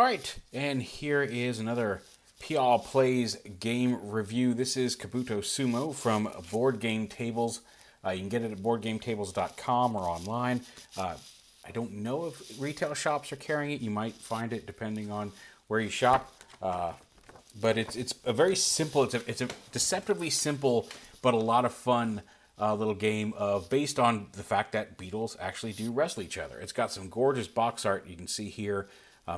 right, and here is another Peaugh Plays game review. This is KABUTO SUMO from Board Game Tables. You can get it at boardgametables.com or online. I don't know if retail shops are carrying it. You might find it depending on where you shop. But it's a very simple, it's a deceptively simple, but a lot of fun little game based on the fact that beetles actually do wrestle each other. It's got some gorgeous box art you can see here,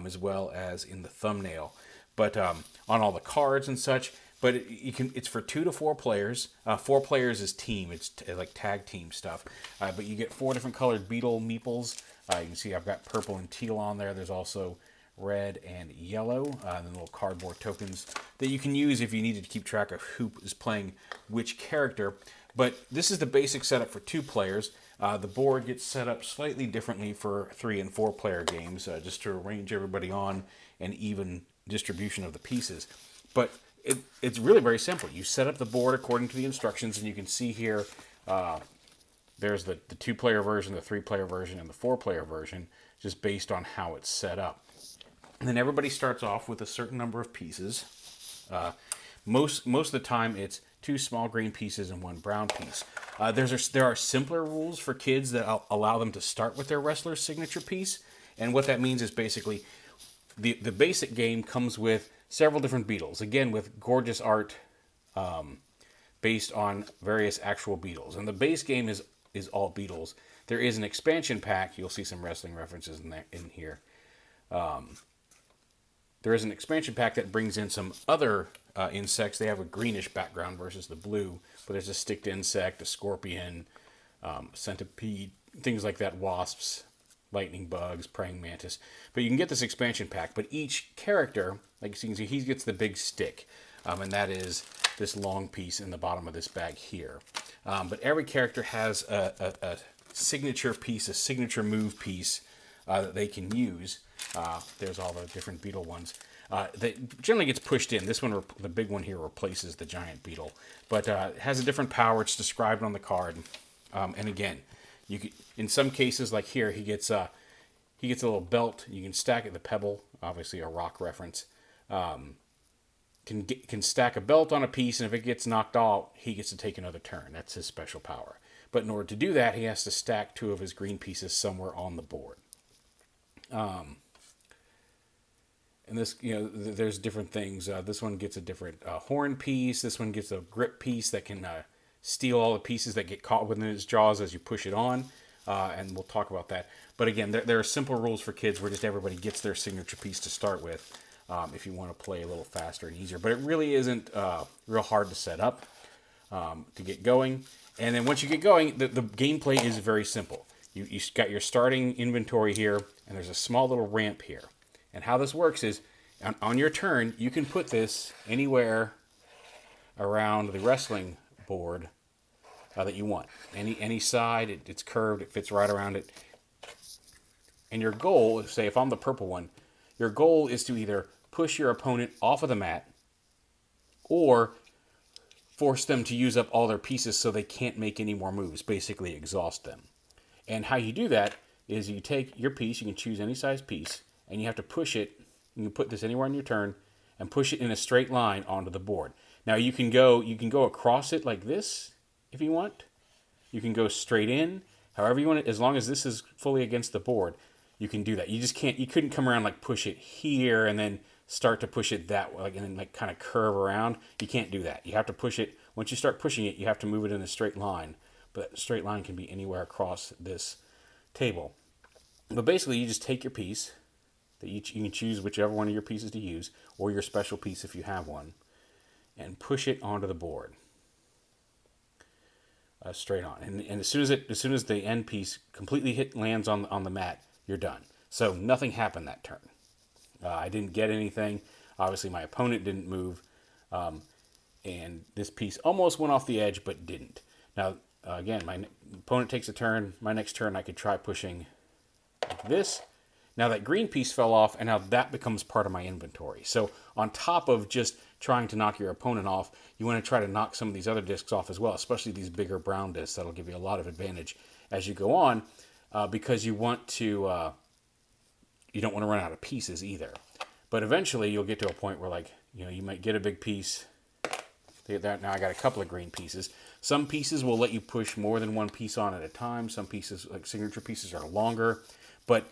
as well as in the thumbnail. But on all the cards and such. But it's for 2 to 4 players. 4 players is team. It's like tag team stuff. But you get 4 different colored beetle meeples. You can see I've got purple and teal on there. There's also red and yellow, and then little cardboard tokens that you can use if you needed to keep track of who is playing which character. But this is the basic setup for 2 players. The board gets set up slightly differently for 3 and 4 player games, just to arrange everybody on an even distribution of the pieces. But it's really very simple. You set up the board according to the instructions, and you can see here there's the 2-player version, the 3-player version, and the 4-player version, just based on how it's set up. And then everybody starts off with a certain number of pieces. Most of the time, it's 2 small green pieces and 1 brown piece. There are simpler rules for kids that allow them to start with their wrestler's signature piece. And what that means is basically the basic game comes with several different beetles, again with gorgeous art based on various actual beetles. And the base game is all beetles. There is an expansion pack. You'll see some wrestling references in here. There is an expansion pack that brings in some other insects. They have a greenish background versus the blue, but there's a sticked insect, a scorpion, centipede, things like that, wasps, lightning bugs, praying mantis. But you can get this expansion pack, but each character, like you can see, he gets the big stick, and that is this long piece in the bottom of this bag here. But every character has a signature piece, a signature move piece that they can use. There's all the different beetle ones. That generally gets pushed in. This one, the big one here, replaces the giant beetle. But it has a different power. It's described on the card. And again, you can, in some cases, like here, he gets a little belt. You can stack it, the pebble, obviously a rock reference. Can stack a belt on a piece, and if it gets knocked out, he gets to take another turn. That's his special power. But in order to do that, he has to stack 2 of his green pieces somewhere on the board. And this, there's different things. This one gets a different horn piece. This one gets a grip piece that can steal all the pieces that get caught within its jaws as you push it on. And we'll talk about that. But again, there are simple rules for kids where just everybody gets their signature piece to start with if you want to play a little faster and easier. But it really isn't real hard to set up to get going. And then once you get going, the gameplay is very simple. You got your starting inventory here, and there's a small little ramp here. And how this works is, on your turn, you can put this anywhere around the wrestling board that you want. Any side, it's curved, it fits right around it. And your goal, say if I'm the purple one, your goal is to either push your opponent off of the mat or force them to use up all their pieces so they can't make any more moves, basically exhaust them. And how you do that is you take your piece, you can choose any size piece, and you have to push it. You can put this anywhere on your turn and push it in a straight line onto the board. Now you can go across it like this if you want. You can go straight in, however you want it, as long as this is fully against the board, you can do that. You couldn't come around like push it here and then start to push it that way, and then like kind of curve around. You can't do that. You have to push it. Once you start pushing it, you have to move it in a straight line. But that straight line can be anywhere across this table. But basically, you just take your piece, that you can choose whichever one of your pieces to use, or your special piece if you have one, and push it onto the board, straight on. And as soon as the end piece completely lands on the mat, you're done. So nothing happened that turn. I didn't get anything. Obviously, my opponent didn't move, and this piece almost went off the edge, but didn't. Now, again, my opponent takes a turn. My next turn, I could try pushing like this. Now that green piece fell off, and now that becomes part of my inventory. So on top of just trying to knock your opponent off, you want to try to knock some of these other discs off as well, especially these bigger brown discs. That'll give you a lot of advantage as you go on, because you don't want to run out of pieces either. But eventually you'll get to a point where, like, you might get a big piece. Now I got a couple of green pieces. Some pieces will let you push more than one piece on at a time. Some pieces, like signature pieces, are longer. But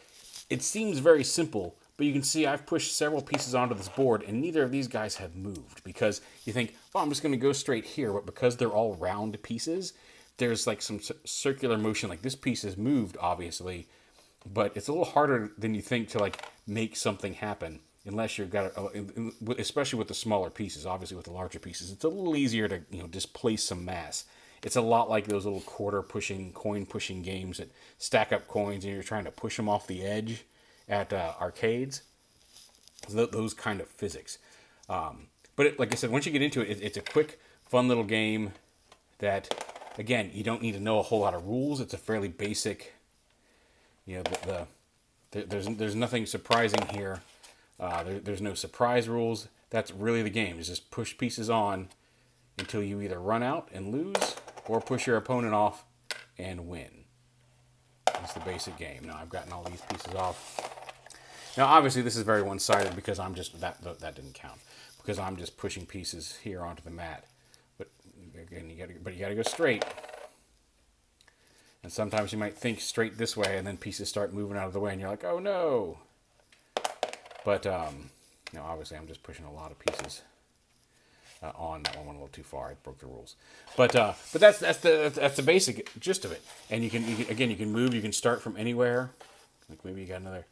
it seems very simple. But you can see I've pushed several pieces onto this board, and neither of these guys have moved. Because you think, well, I'm just going to go straight here. But because they're all round pieces, there's like some circular motion. Like this piece has moved, obviously. But it's a little harder than you think to like make something happen. Unless you've got, especially with the smaller pieces, obviously with the larger pieces, it's a little easier to displace some mass. It's a lot like those little coin pushing games that stack up coins and you're trying to push them off the edge at arcades. Those kind of physics. But like I said, once you get into it, it's a quick, fun little game that, again, you don't need to know a whole lot of rules. It's a fairly basic, there's nothing surprising here. There's no surprise rules. That's really the game, is just push pieces on until you either run out and lose or push your opponent off and win. That's the basic game. Now I've gotten all these pieces off. Now obviously this is very one-sided because I'm just, that didn't count, because I'm just pushing pieces here onto the mat. But again, you gotta go straight. And sometimes you might think straight this way and then pieces start moving out of the way and you're like, oh no. But, obviously I'm just pushing a lot of pieces on. That one went a little too far. I broke the rules. But that's the basic gist of it. And you can move. You can start from anywhere. Like maybe you got another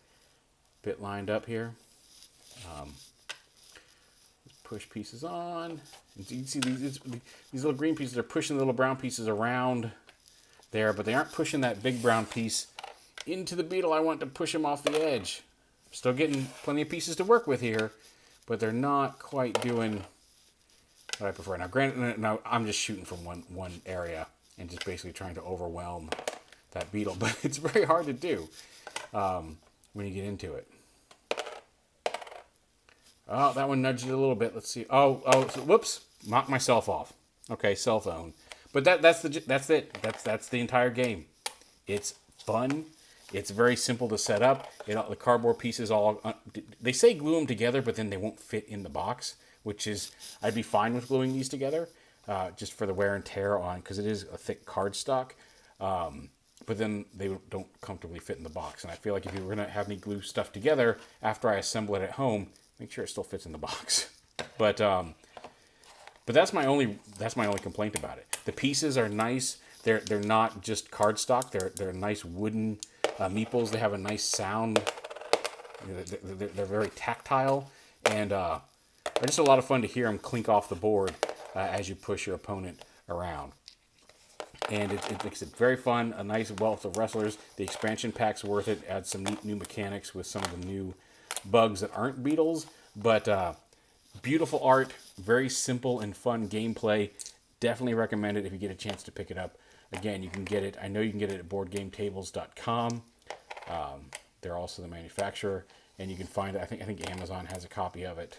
bit lined up here. Just push pieces on. And you can see these little green pieces are pushing the little brown pieces around there, but they aren't pushing that big brown piece into the beetle. I want to push them off the edge. Still getting plenty of pieces to work with here, but they're not quite doing what I prefer. Now, granted, now I'm just shooting from one area and just basically trying to overwhelm that beetle, but it's very hard to do when you get into it. Oh, that one nudged it a little bit. Let's see. So, whoops, knocked myself off. Okay, cell phone. But that's it. That's the entire game. It's fun. It's very simple to set up. The cardboard pieces they say glue them together, but then they won't fit in the box, which is, I'd be fine with gluing these together, just for the wear and tear on, because it is a thick cardstock. But then they don't comfortably fit in the box. And I feel like if you were going to have me glue stuff together after I assemble it at home, make sure it still fits in the box. But that's my only complaint about it. The pieces are nice. They're not just cardstock. They're nice wooden meeples. They have a nice sound. They're very tactile, and they're just a lot of fun to hear them clink off the board as you push your opponent around. And it makes it very fun. A nice wealth of wrestlers. The expansion pack's worth it. Adds some neat new mechanics with some of the new bugs that aren't beetles, but beautiful art, very simple and fun gameplay. Definitely recommend it if you get a chance to pick it up. Again, you can get it. I know you can get it at BoardGameTables.com. They're also the manufacturer, and you can find it. I think Amazon has a copy of it,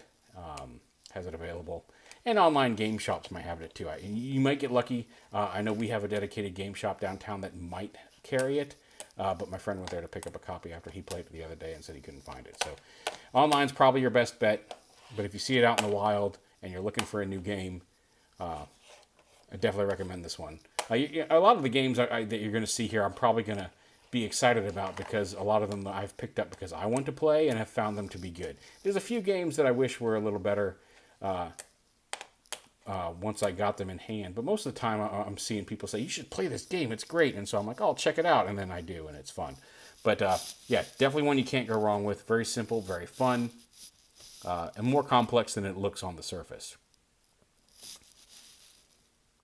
has it available, and online game shops might have it too. You might get lucky. I know we have a dedicated game shop downtown that might carry it, but my friend went there to pick up a copy after he played it the other day and said he couldn't find it. So, online's probably your best bet. But if you see it out in the wild and you're looking for a new game, I definitely recommend this one. A lot of the games that you're going to see here, I'm probably going to be excited about, because a lot of them I've picked up because I want to play and have found them to be good. There's a few games that I wish were a little better once I got them in hand. But most of the time I'm seeing people say, you should play this game, it's great. And so I'm like, oh, I'll check it out. And then I do, and it's fun. But yeah, definitely one you can't go wrong with. Very simple, very fun, and more complex than it looks on the surface.